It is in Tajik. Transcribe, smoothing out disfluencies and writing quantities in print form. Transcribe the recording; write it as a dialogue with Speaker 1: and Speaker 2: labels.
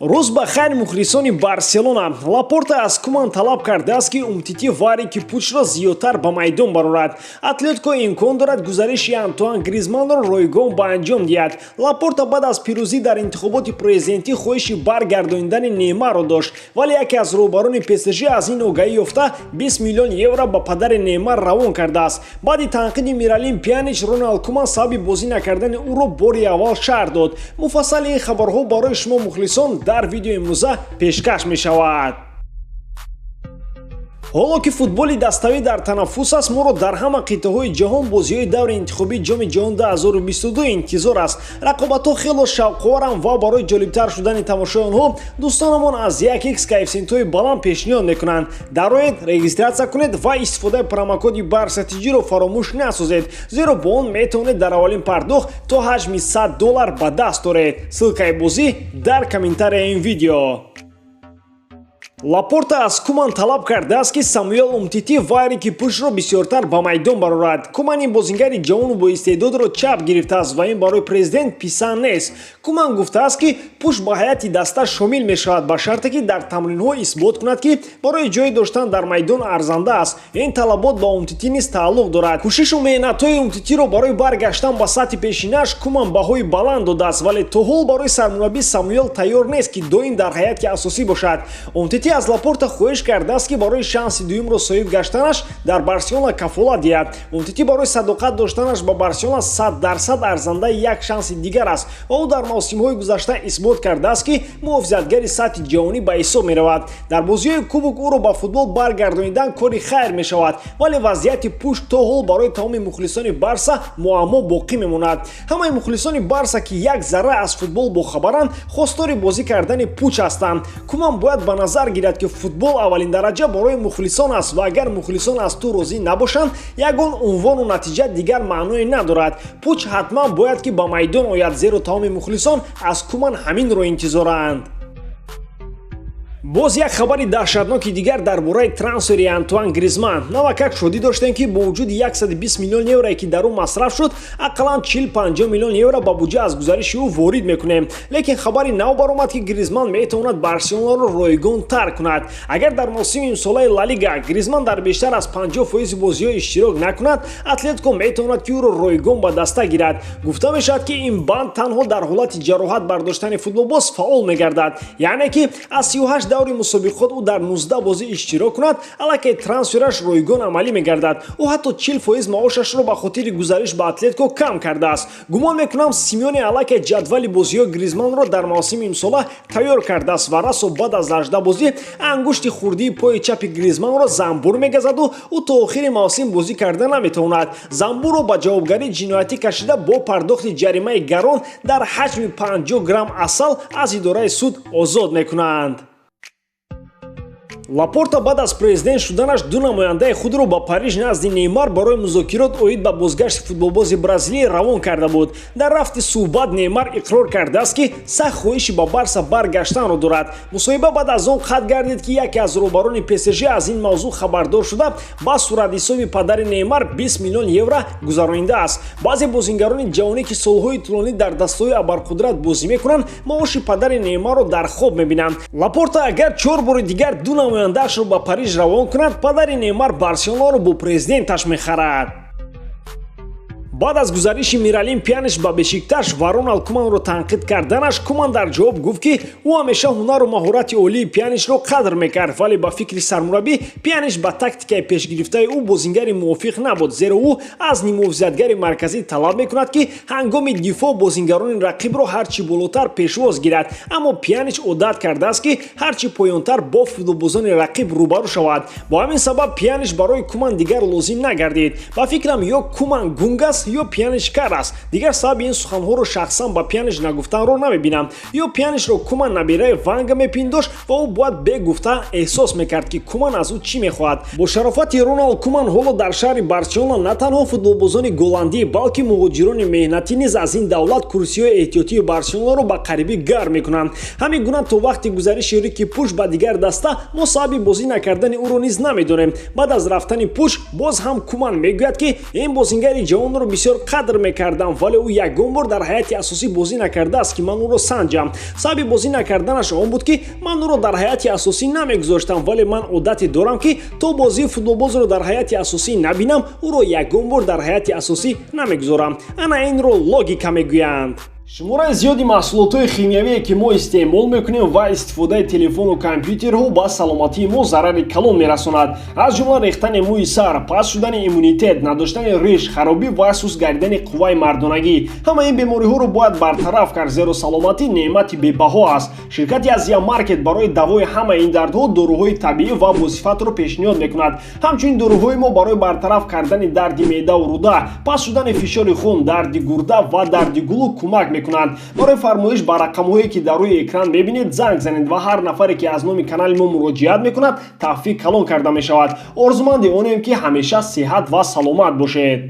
Speaker 1: Рӯз ба хайр мухлисони Барселона. Лапорта аз Куман талаб кардааст ки Умтити варики пучро зиёдтар ба майдон барорад. Атлетико имкон дорад гузариши Антуан Гризманнро ройгон ба анҷом диҳад. Лапорта баъд аз пирӯзӣ дар интихоботи президентӣ хоҳиши баргардонидани Неймарро дошт, вале яке аз роҳбарони ПСЖ аз ин огаҳӣ ёфта 20 миллион евро ба падари Неймар равон кардааст. баъди танқиди Миралим Пьянич, Роналд Куман сабаби бозӣ накардани ӯро бори аввал шарҳ дод. Муфассали ин хабарҳо барои шумо мухлисон дар видеои имрӯза пешкаш мешавад. ҳоло ки футболи дастави дар танаффус аст, моро дар ҳама қитъаҳои ҷаҳон бозиҳои даври интихобии ҷоми ҷаҳон 2022 интизор аст. рақобатҳо хело шавқоваранд ва барои ҷолибтар шудани тамошои онҳо дӯстонамон аз 1x коэффициентҳои баланд пешниҳод мекунанд. дароед, регистратсия кунед ва истифодаи промокоди барсатиҷиро фаромӯш насозед, зеро бо он метавонед дар аввалин пардохт то ҳаҷми $100 ба даст оред. ссилкаи бозӣ дар комментарияи ин видео. Лапорта аз Куман талаб кардааст ки Самуэл Умтити вайрики пушро бисёртар ба майдон барорад. Куман ин бозингари ҷавону боистеъдодро чап гирифтааст ва ин барои президент писан нест. Куман гуфтааст ки пуш ба ҳайати даста шомил мешавад ба шарте ки дар тамринҳо исбот кунад ки барои ҷои доштан дар майдон арзанда аст. ин талабот ба Умтити низ тааллуқ дорад. кӯшишу меҳнатҳои Умтитиро барои баргаштан ба сатҳи пешинааш Куман баҳои баланд додааст, вале то ҳол барои сармураббӣ Самуэл тайёр нест ки доим дар ҳайати асосӣ бошад. Умтити аз Лапорта хоҳиш кардааст ки барои шанси дуюмро соҳиб гаштанаш дар Барселона кафолат диҳад. Умтити барои садоқат доштанаш ба Барселона 100% арзандаи як шанси дигар аст ва ӯ дар мавсимҳои гузашта исбот кардааст ки муҳофизатгари сатҳи ҷаҳонӣ ба ҳисоб меравад. дар бозиҳои кубок ӯро ба футбол баргардонидан кори хайр мешавад, вале вазъияти пуш то ҳол барои тамоми мухлисони Барса муаммо боқӣ мемонад. ҳамаи мухлисони Барса ки як зарра аз футбол бохабаранд, хостори бозӣ кардани пуч ҳастанд. Куман бояд ба назар гирад ки футбол аввалин дараҷа барои мухлисон аст ва агар мухлисон аз ту розӣ набошанд, ягон унвону натиҷа дигар маъное надорад. пуч ҳатман бояд ки ба майдон ояд, зеро тамоми мухлисон аз Куман ҳаминро интизоранд. боз як хабари даҳшатноки дигар дар бораи трансфери Антуан Гризманн. навакак шодӣ доштем ки бо вуҷуди 120 миллион еврое ки дар ӯ масраф шуд, ақаллан 40-50 миллион евро ба буҷа аз гузариши ӯ ворид мекунем. лекин хабари нав баромад ки Гризманн метавонад Барселонаро ройгон тарк кунад. агар дар мавсими имсолаи Ла Лига Гризманн дар бештар аз 50% бозиҳо иштирок накунад, Атлетико метавонад ки ӯро ройгон ба даста гирад. гуфта мешавад ки ин банд танҳо дар ҳолати ҷароҳат бардоштани футболбоз фаъол мегардад, яъне ки аз 38 даври мусобиқот ӯ дар 19 бозӣ иштирок кунад, аллакай трансфераш ройгон амалӣ мегардад. ӯ ҳатто 40% маошашро ба хотири гузариш ба Атлетико кам кардааст. гумон мекунам Симеоне аллакай ҷадвали бозиҳои Гризманнро дар мавсими имсола тайёр кардааст ва расо баъд аз 18 бозӣ ангушти хурдии пои чапи Гризманнро замбур мегазаду ӯ то охири мавсим бозӣ карда наметавонад. замбурро ба ҷавобгарии ҷиноятӣ кашида бо пардохти ҷаримаи гарон дар ҳаҷми 50 грамм асал аз идораи суд озод мекунанд. Лапорта баъд аз президент шуданаш ду намояндаи худро ба Париж назди Неймар барои музокирот оид ба бозгашти футболбози Бразилия равон карда буд. дар рафти суҳбат Неймар иқрор кардааст ки сахт хоҳиши ба Барса баргаштанро дорад. мусоҳиба баъд аз он қатъ гардид ки яке аз роҳбарони ПСЖ аз ин мавзӯъ хабардор шуда ба суратҳисоби падари Неймар 20 миллион евро гузаронидааст. баъзе бозингарони ҷавонӣ ки солҳои тӯлонӣ дар дастаҳои абарқудрат бозӣ мекунанд, маоши падари Неймарро дар хоб мебинанд. Лапорта агар 4 бори дигар ду намояндаашро ба Париж равон кунад, падари Неймар Барселонаро бо президенташ мехарад. баъд аз гузариши Миралим Пьянич ба Бешикташ ва Роналд Куманро танқид карданаш, Куман дар ҷавоб гуфт ки ӯ ҳамеша ҳунару маҳорати олии Пьяничро қадр мекард, вале ба фикри сармураббӣ Пьянич ба тактикаи пешгирифтаи ӯ бозингари мувофиқ набуд, зеро ӯ аз ниммуҳофизатгари марказӣ талаб мекунад ки ҳангоми дифоъ бозингарони рақибро ҳарчи болотар пешвоз гирад. аммо Пьянич одат кардааст ки ҳарчи поёнтар бо футболбозони рақиб рӯбарӯ шавад. бо ҳамин сабаб Пьянич барои Куман дигар лозим нагардид. ба фикрам ё Куман гунг аст, ё Пьянич кар аст. дигар сабаби ин суханҳоро шахсан ба Пьянич нагуфтанро намебинам. ё Пьяничро Куман набираи Ванга мепиндошт ва ӯ бояд бегуфта эҳсос мекард ки Куман аз ӯ чӣ мехоҳад. бо шарофати Роналд Куман ҳоло дар шаҳри Барселона на танҳо футболбозони голландӣ, балки муҳоҷирони меҳнатӣ низ аз ин давлат курсиҳои эҳтиётии Барселонаро ба қарибӣ гарм мекунанд. ҳамин гуна то вақти гузариши Рики Пуш ба дигар даста мо сабаби бозӣ накардани ӯро низ намедонем. баъд аз рафтани Пуш боз ҳам Куман мегӯяд ки ин бозингари ҷавонро бисёр қадр мекардам, вале ӯ ягон бор дар ҳайати асосӣ бозӣ накардааст ки ман ӯро санҷам. Сабаби бозӣ накарданаш он буд ки ман ӯро дар ҳайати асосӣ намегузоштам, вале ман одате дорам ки то бозии футболбозро дар ҳайати асосӣ набинам, ӯро ягон бор дар ҳайати асосӣ намегузорам. Ана инро логика мегӯянд. шумораи зиёди маҳсулотҳои химиявие ки мо истеъмол мекунем ва истифодаи телефону компютерҳо ба саломатии мо зарари калон мерасонад. Аз ҷумла рехтани мӯи сар, паст шудани иммунитет, надоштани риш, харобӣ ва сус гардидани қувваи мардонагӣ. Ҳама ин бемориҳоро бояд бартараф кард, зеро саломатӣ неъмати бебаҳо аст. Ширкати Азия Маркет барои давои ҳамаи ин дардҳо доруҳои табиӣ ва босифатро пешниҳод мекунад. Ҳамчунин доруҳои мо барои бартараф кардани дарди меъдаву рӯда, паст шудани фишори хун, дарди гурда ва дарди гулӯ кӯмак мекунанд. Барои фармоиш ба рақамҳое ки дар рӯи экран мебинед занг занед ва ҳар нафаре ки аз номи канали мо муроҷиат мекунад таҳфиқ калон карда мешавад. Орзуманди онем ки ҳамеша сеҳат ва саломат бошед.